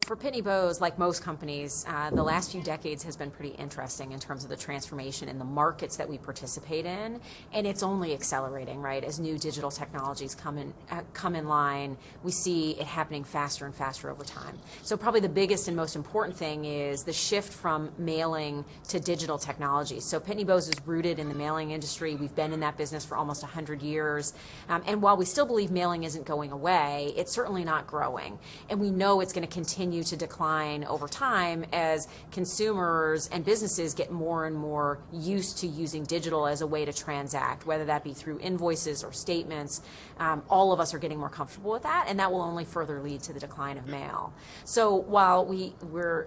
For Pitney Bowes, like most companies, the last few decades has been pretty interesting in terms of the transformation in the markets that we participate in, and it's only accelerating, right? As new digital technologies come in line, we see it happening faster and faster over time. So probably the biggest and most important thing is the shift from mailing to digital technologies. So Pitney Bowes is rooted in the mailing industry. We've been in that business for almost 100 years, and while we still believe mailing isn't going away, it's certainly not growing, and we know it's going to continue to decline over time as consumers and businesses get more and more used to using digital as a way to transact, whether that be through invoices or statements. All of us are getting more comfortable with that, and that will only further lead to the decline of mail. So while we're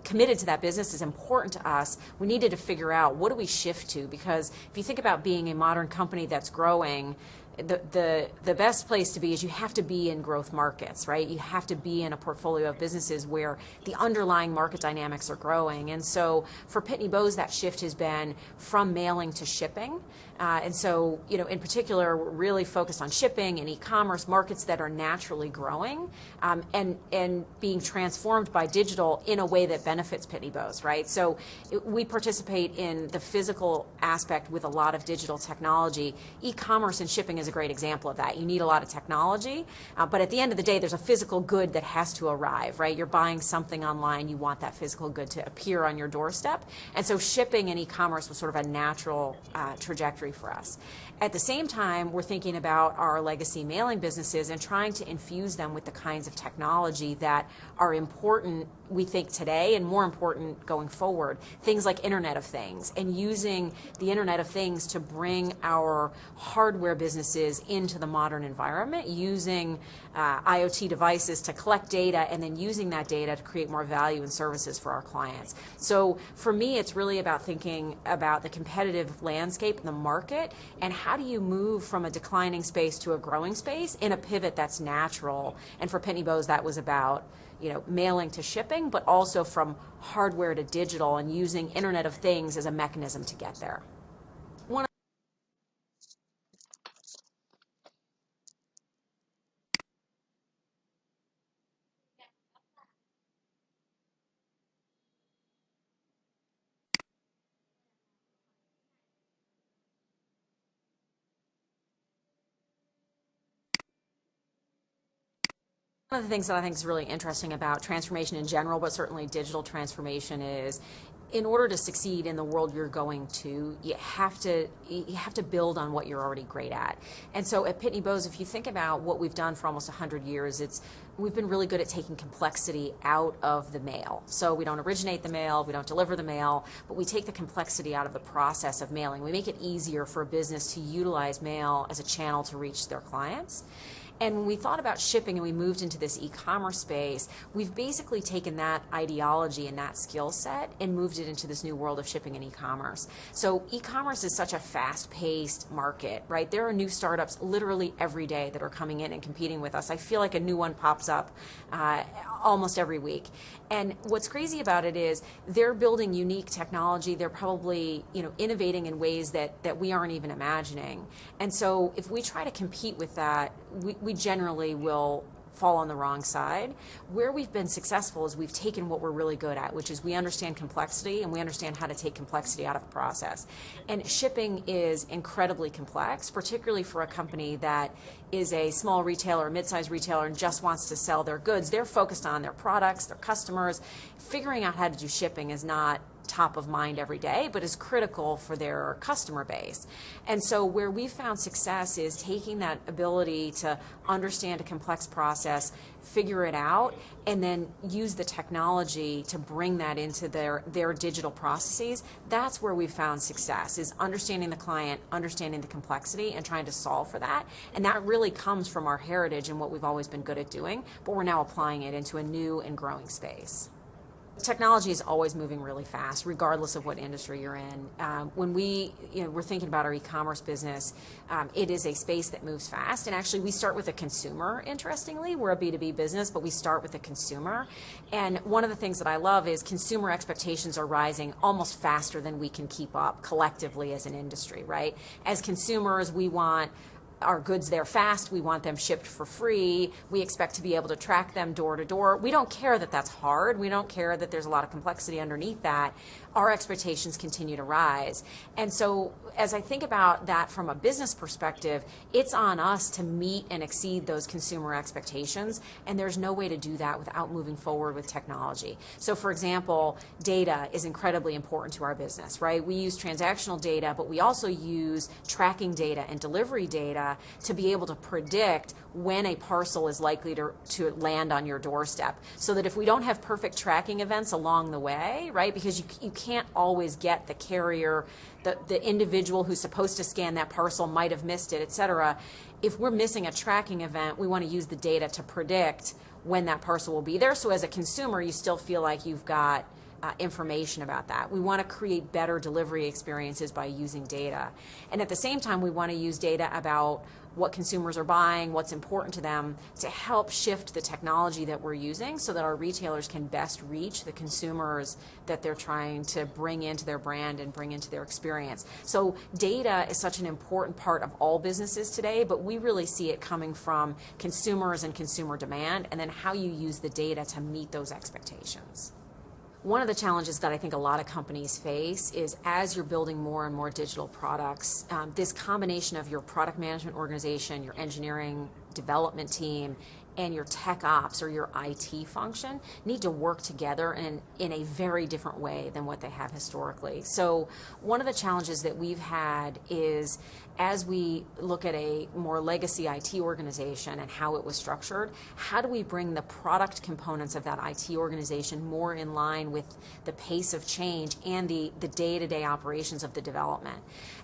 committed to that business, is important to us, we needed to figure out what do we shift to, because if you think about being a modern company that's growing, the best place to be is you have to be in growth markets, right? You have to be in a portfolio of businesses where the underlying market dynamics are growing. And so for Pitney Bowes, that shift has been from mailing to shipping. And so, in particular, we're really focused on shipping and e-commerce markets that are naturally growing and being transformed by digital in a way that benefits Pitney Bowes, right? So we participate in the physical aspect with a lot of digital technology. E-commerce and shipping is a great example of that. You need a lot of technology, but at the end of the day, there's a physical good that has to arrive, right? You're buying something online, you want that physical good to appear on your doorstep. And so shipping and e-commerce was sort of a natural trajectory for us. At the same time, we're thinking about our legacy mailing businesses and trying to infuse them with the kinds of technology that are important, we think, today, and more important going forward. Things like Internet of Things, and using the Internet of Things to bring our hardware businesses into the modern environment, using IoT devices to collect data and then using that data to create more value and services for our clients. So for me, it's really about thinking about the competitive landscape in the market and how do you move from a declining space to a growing space in a pivot that's natural. And for Pitney Bowes, that was about mailing to shipping, but also from hardware to digital and using Internet of Things as a mechanism to get there. One of the things that I think is really interesting about transformation in general, but certainly digital transformation, is in order to succeed in the world you're going to, you have to build on what you're already great at. And so at Pitney Bowes, if you think about what we've done for almost 100 years, we've been really good at taking complexity out of the mail. So we don't originate the mail, we don't deliver the mail, but we take the complexity out of the process of mailing. We make it easier for a business to utilize mail as a channel to reach their clients. And when we thought about shipping and we moved into this e-commerce space, we've basically taken that ideology and that skill set and moved it into this new world of shipping and e-commerce. So e-commerce is such a fast-paced market, right? There are new startups literally every day that are coming in and competing with us. I feel like a new one pops up almost every week. And what's crazy about it is they're building unique technology. They're probably innovating in ways that we aren't even imagining. And so if we try to compete with that, we generally will fall on the wrong side. Where we've been successful is we've taken what we're really good at, which is we understand complexity and we understand how to take complexity out of the process. And shipping is incredibly complex, particularly for a company that is a small retailer, mid-sized retailer, and just wants to sell their goods. They're focused on their products, their customers. Figuring out how to do shipping is not top of mind every day, but is critical for their customer base. And so where we've found success is taking that ability to understand a complex process, figure it out, and then use the technology to bring that into their digital processes. That's where we've found success, is understanding the client, understanding the complexity, and trying to solve for that. And that really comes from our heritage and what we've always been good at doing, but we're now applying it into a new and growing space. Technology is always moving really fast, regardless of what industry you're in. When we're thinking about our e-commerce business, it is a space that moves fast. And actually, we start with the consumer, interestingly. We're a B2B business, but we start with the consumer. And one of the things that I love is consumer expectations are rising almost faster than we can keep up collectively as an industry, right? As consumers, we want our goods there fast. We want them shipped for free. We expect to be able to track them door to door. We don't care that that's hard. We don't care that there's a lot of complexity underneath that. Our expectations continue to rise. And so as I think about that from a business perspective, it's on us to meet and exceed those consumer expectations. And there's no way to do that without moving forward with technology. So for example, data is incredibly important to our business, right? We use transactional data, but we also use tracking data and delivery data to be able to predict when a parcel is likely to land on your doorstep. So that if we don't have perfect tracking events along the way, right, because you can't always get the carrier, the individual who's supposed to scan that parcel might have missed it, et cetera. If we're missing a tracking event, we want to use the data to predict when that parcel will be there. So as a consumer, you still feel like you've got information about that. We want to create better delivery experiences by using data. And at the same time, we want to use data about what consumers are buying, what's important to them, to help shift the technology that we're using so that our retailers can best reach the consumers that they're trying to bring into their brand and bring into their experience. So data is such an important part of all businesses today, but we really see it coming from consumers and consumer demand, and then how you use the data to meet those expectations. One of the challenges that I think a lot of companies face is as you're building more and more digital products, this combination of your product management organization, your engineering development team, and your tech ops or your IT function need to work together in a very different way than what they have historically. So one of the challenges that we've had is as we look at a more legacy IT organization and how it was structured, how do we bring the product components of that IT organization more in line with the pace of change and the day-to-day operations of the development?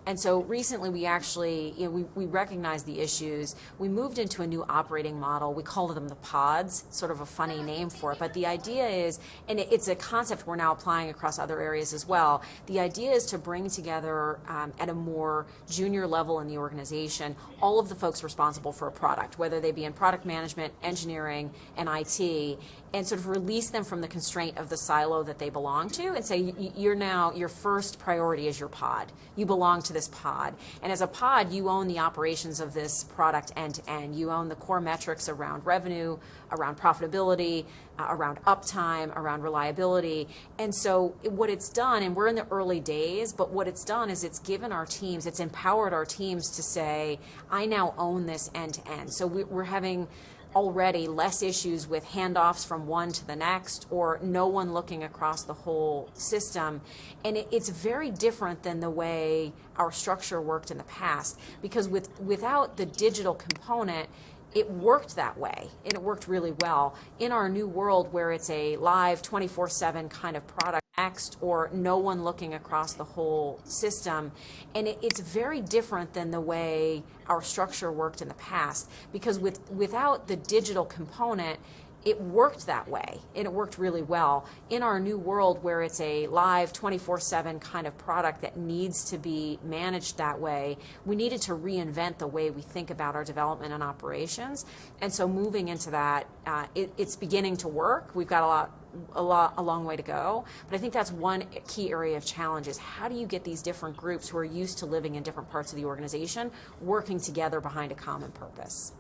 And so recently we actually, we recognized the issues. We moved into a new operating model. We call them the pods, sort of a funny name for it. But the idea is, and it's a concept we're now applying across other areas as well, the idea is to bring together at a more junior level in the organization all of the folks responsible for a product, whether they be in product management, engineering, and IT, and sort of release them from the constraint of the silo that they belong to and say, your first priority is your pod. You belong to this pod. And as a pod, you own the operations of this product end to end. You own the core metrics around revenue, around profitability, around uptime, around reliability. And so what it's done, and we're in the early days, but what it's done is it's given our teams, it's empowered our teams to say, I now own this end to end. So we're having already less issues with handoffs from one to the next or no one looking across the whole system. And it's very different than the way our structure worked in the past, because without the digital component, it worked that way, and it worked really well. In our new world where it's a live 24/7 kind of product next or no one looking across the whole system, and it's very different than the way our structure worked in the past, because without the digital component, it worked that way, and it worked really well. In our new world where it's a live 24/7 kind of product that needs to be managed that way, we needed to reinvent the way we think about our development and operations. And so moving into that, it's beginning to work. We've got a long way to go, but I think that's one key area of challenge is how do you get these different groups who are used to living in different parts of the organization working together behind a common purpose.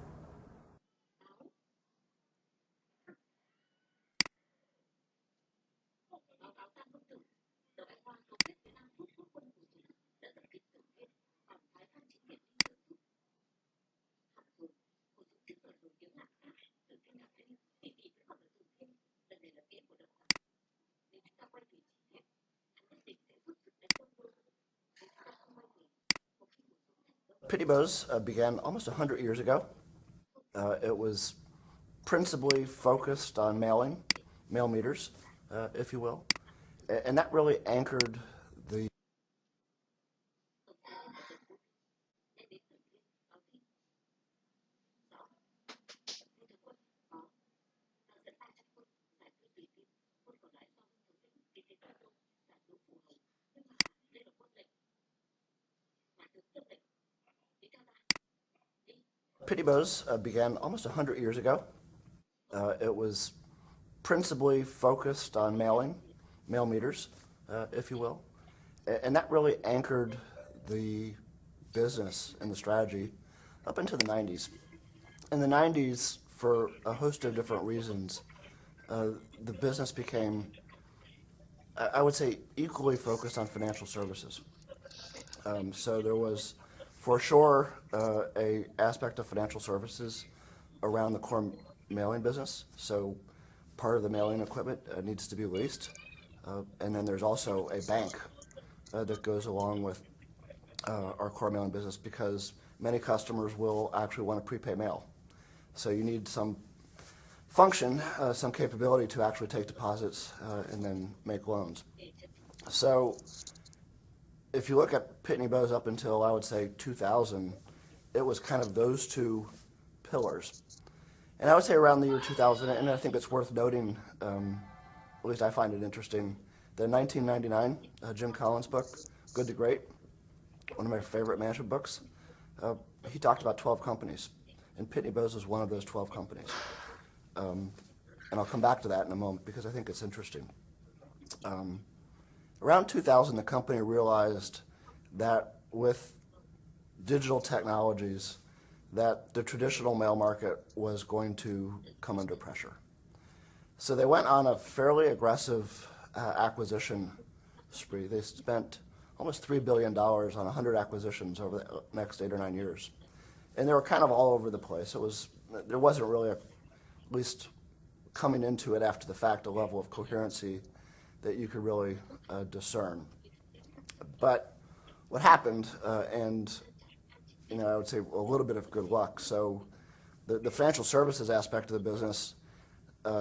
Pitney Bowes began almost 100 years ago. It was principally focused on mail meters, if you will, and that really anchored the Pitney Bowes began almost 100 years ago. It was principally focused on mail meters, if you will, and that really anchored the business and the strategy up into the 90s. In the 90s, for a host of different reasons, the business became, I would say, equally focused on financial services. So there was, for sure, a aspect of financial services around the core mailing business. So part of the mailing equipment needs to be leased. And then there's also a bank that goes along with our core mailing business, because many customers will actually want to prepay mail. So you need some function, some capability to actually take deposits and then make loans. So if you look at Pitney Bowes up until, I would say, 2000, it was kind of those two pillars. And I would say around the year 2000, and I think it's worth noting, at least I find it interesting, the 1999 Jim Collins book, Good to Great, one of my favorite management books, he talked about 12 companies, and Pitney Bowes was one of those 12 companies. And I'll come back to that in a moment because I think it's interesting. Around 2000, the company realized that with digital technologies, that the traditional mail market was going to come under pressure. So they went on a fairly aggressive acquisition spree. They spent almost $3 billion on 100 acquisitions over the next 8 or 9 years. And they were kind of all over the place. There wasn't really, at least coming into it after the fact, a level of coherency that you could really discern. But what happened, and I would say a little bit of good luck. So the financial services aspect of the business,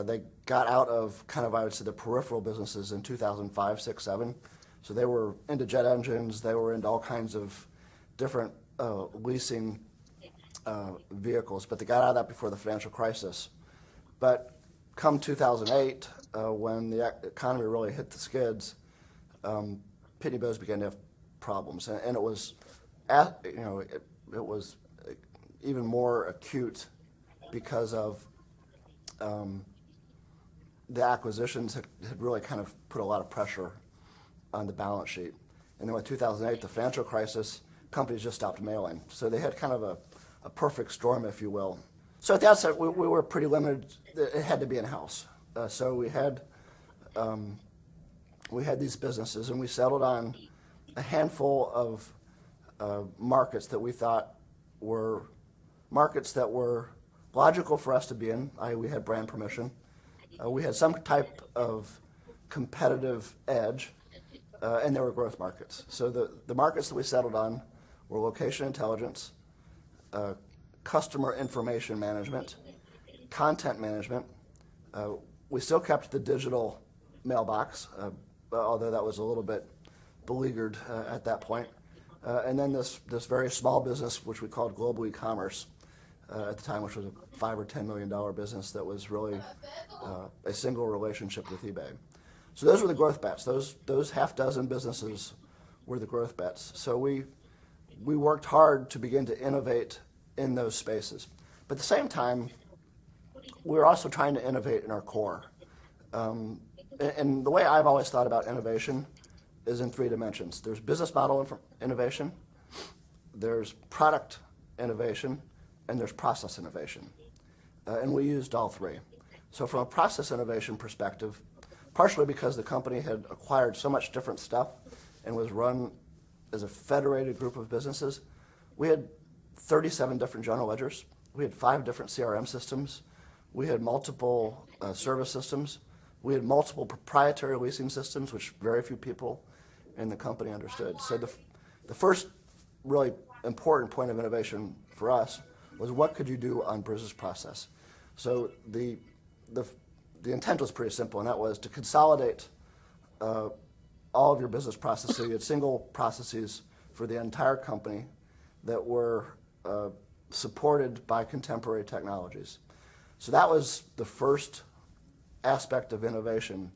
they got out of kind of, I would say, the peripheral businesses in 2005, 6, 7. So they were into jet engines. They were into all kinds of different leasing vehicles, but they got out of that before the financial crisis. But come 2008, when the economy really hit the skids, Pitney Bowes began to have problems, and it was, it was even more acute because of the acquisitions had really kind of put a lot of pressure on the balance sheet. And then with 2008, the financial crisis, companies just stopped mailing. So they had kind of a perfect storm, if you will. So at the outset, we were pretty limited. It had to be in-house. So we had these businesses, and we settled on a handful of markets that we thought were markets that were logical for us to be in, i.e. we had brand permission. We had some type of competitive edge, and they were growth markets. So the markets that we settled on were location intelligence, customer information management, content management. We still kept the digital mailbox, although that was a little bit beleaguered at that point. And then this very small business, which we called global e-commerce at the time, which was a $5 or $10 million business that was really a single relationship with eBay. So those were the growth bets. Those half dozen businesses were the growth bets. So we worked hard to begin to innovate in those spaces. But at the same time, we were also trying to innovate in our core. And the way I've always thought about innovation is in 3 dimensions. There's business model innovation, there's product innovation, and there's process innovation. And we used all 3. So from a process innovation perspective, partially because the company had acquired so much different stuff and was run as a federated group of businesses, we had 37 different general ledgers. We had 5 different CRM systems. We had multiple service systems. We had multiple proprietary leasing systems, which very few people in the company understood. So the first really important point of innovation for us was what could you do on business process. So the intent was pretty simple, and that was to consolidate all of your business processes. So you had single processes for the entire company that were supported by contemporary technologies. So that was the first aspect of innovation.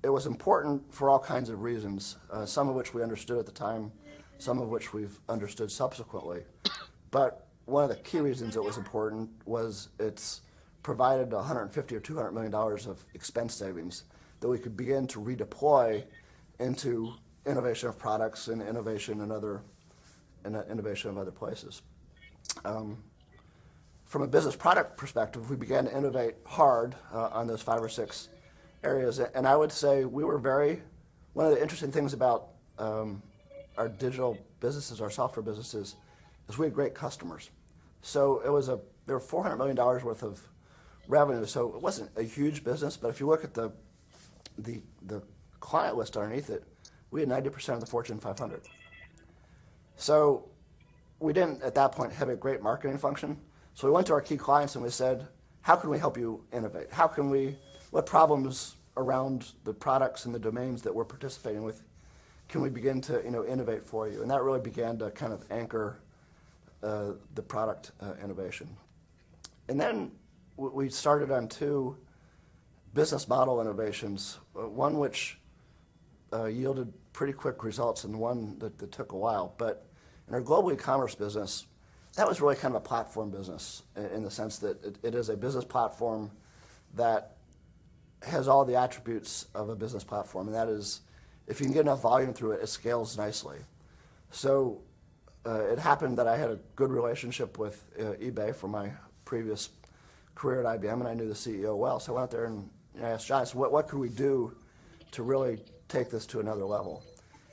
It was important for all kinds of reasons, some of which we understood at the time, some of which we've understood subsequently. But one of the key reasons it was important was it's provided $150 or $200 million of expense savings that we could begin to redeploy into innovation of products and innovation in innovation of other places. from a business product perspective, we began to innovate hard on those 5 or 6 areas. And I would say one of the interesting things about our digital businesses, our software businesses, is we had great customers. So there were $400 million worth of revenue, so it wasn't a huge business, but if you look at the client list underneath it, we had 90% of the Fortune 500. So we didn't, at that point, have a great marketing function. So we went to our key clients and we said, how can we help you innovate? What problems around the products and the domains that we're participating with can we begin to innovate for you? And that really began to kind of anchor the product innovation. And then we started on 2 business model innovations, one which yielded pretty quick results and one that took a while. But in our global e-commerce business, that was really kind of a platform business in the sense that it is a business platform that has all the attributes of a business platform, and that is, if you can get enough volume through it, it scales nicely. So it happened that I had a good relationship with eBay from my previous career at IBM, and I knew the CEO well. So I went out there and I asked John, so what could we do to really take this to another level?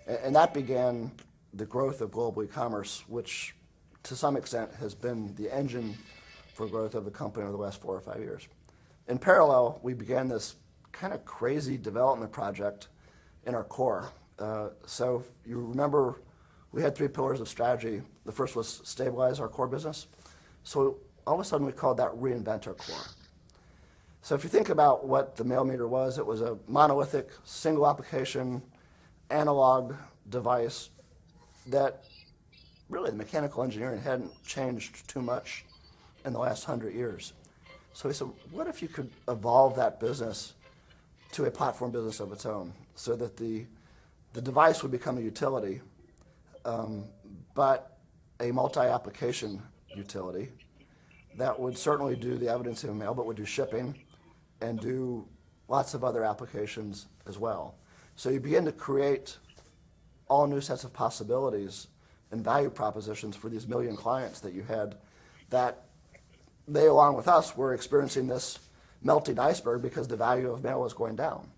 And that began the growth of global e-commerce, which to some extent has been the engine for growth of the company over the last 4 or 5 years. In parallel, we began this kind of crazy development project in our core. So you remember we had 3 pillars of strategy. The first was stabilize our core business. So all of a sudden we called that reinvent our core. So if you think about what the mail meter was, it was a monolithic, single application, analog device that really the mechanical engineering hadn't changed too much in the last 100 years. So we said, what if you could evolve that business to a platform business of its own so that the device would become a utility, but a multi-application utility that would certainly do the evidencing of mail, but would do shipping and do lots of other applications as well. So you begin to create all new sets of possibilities and value propositions for these million clients that you had, that they, along with us, were experiencing this melting iceberg because the value of mail was going down.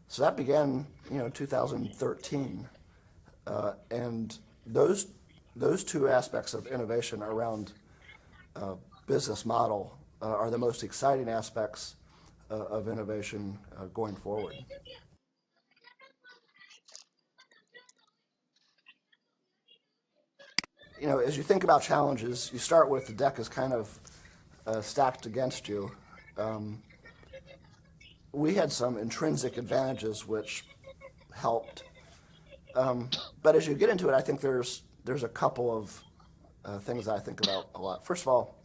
So that began, in 2013, and those 2 aspects of innovation around business model are the most exciting aspects of innovation going forward. As you think about challenges, you start with the deck is kind of stacked against you. We had some intrinsic advantages which helped, but as you get into it, I think there's a couple of things that I think about a lot. First of all,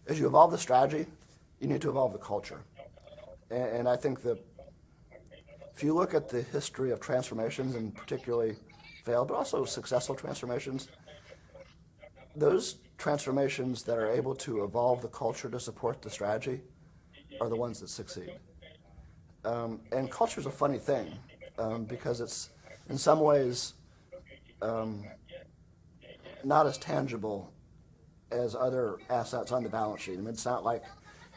as you evolve the strategy, you need to evolve the culture, and I think that if you look at the history of transformations, and particularly failed, but also successful transformations, those transformations that are able to evolve the culture to support the strategy are the ones that succeed. And culture is a funny thing because it's, in some ways, not as tangible as other assets on the balance sheet. I mean, it's not like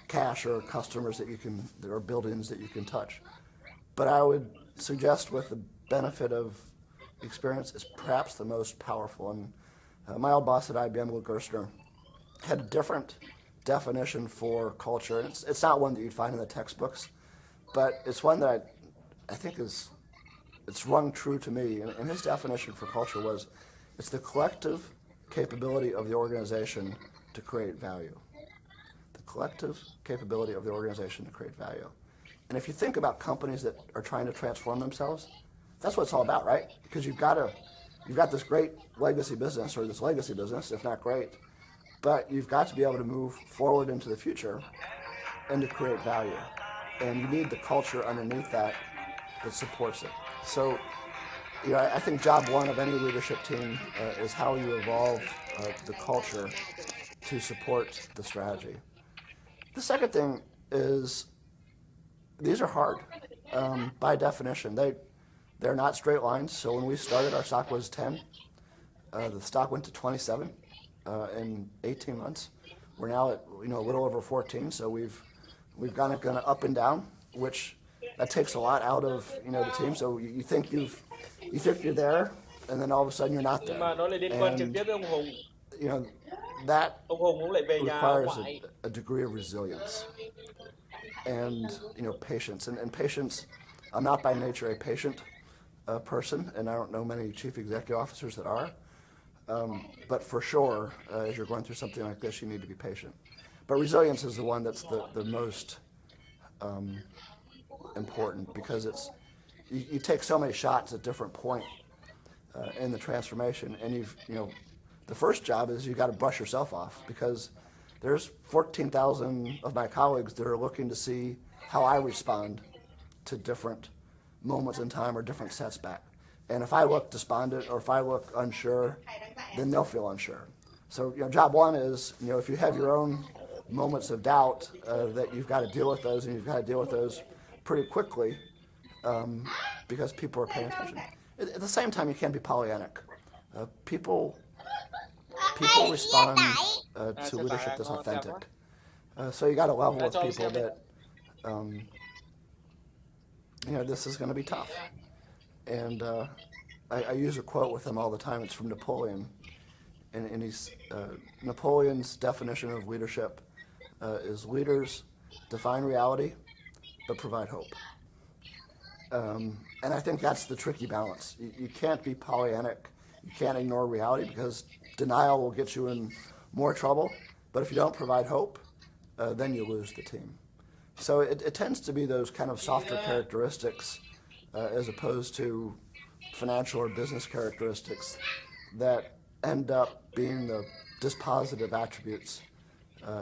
cash or customers that are buildings that you can touch. But I would suggest, with the benefit of experience, is perhaps the most powerful. And my old boss at IBM, Lou Gerstner, had a different definition for culture. And it's not one that you'd find in the textbooks, but it's one that I think it's rung true to me. And his definition for culture was, it's the collective capability of the organization to create value. The collective capability of the organization to create value. And if you think about companies that are trying to transform themselves, that's what it's all about, right? Because you've got this great legacy business, or this legacy business, if not great, but you've got to be able to move forward into the future and to create value. And you need the culture underneath that supports it. So, I think job one of any leadership team is how you evolve the culture to support the strategy. The second thing is, these are hard by definition. They're not straight lines. So when we started, our stock was 10. The stock went to 27 in 18 months. We're now at a little over 14, so we've gone up and down, which that takes a lot out of the team. So you think you're there, and then all of a sudden you're not there. Mà nó lại liên quan trực And tiếp với ông Hùng. That Ông Hùng cũng lại về nhà ông requires ngoại. a degree of resilience and patience. And patience, I'm not by nature a patient person, and I don't know many chief executive officers that are. But for sure, as you're going through something like this, you need to be patient. But resilience is the one that's the most important, because you take so many shots at different points in the transformation, and the first job is you got to brush yourself off, because there's 14,000 of my colleagues that are looking to see how I respond to different moments in time or different setbacks. And if I look despondent or if I look unsure, then they'll feel unsure. So job one is if you have your own moments of doubt, that you've got to deal with those, and you've got to deal with those pretty quickly, because people are paying attention. At the same time, you can't be Pollyannic. People respond to leadership that's authentic. So you got to level with people that this is going to be tough. And I use a quote with him all the time. It's from Napoleon, and he's Napoleon's definition of leadership is leaders define reality but provide hope. And I think that's the tricky balance. You can't be Pollyannic. You can't ignore reality, because denial will get you in more trouble. But if you don't provide hope, then you lose the team. So it tends to be those kind of softer characteristics, as opposed to financial or business characteristics, that end up being the dispositive attributes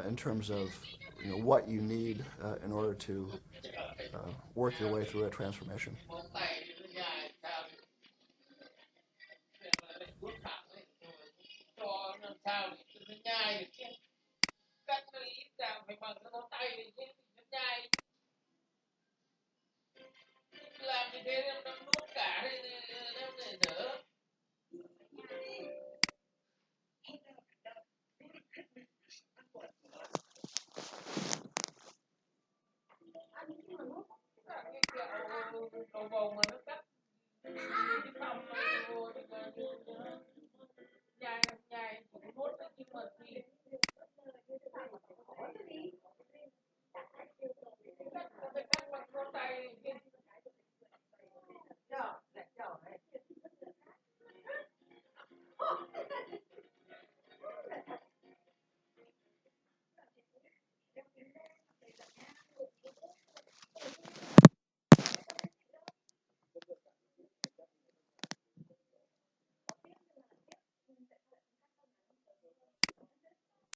in terms of what you need in order to work your way through a transformation.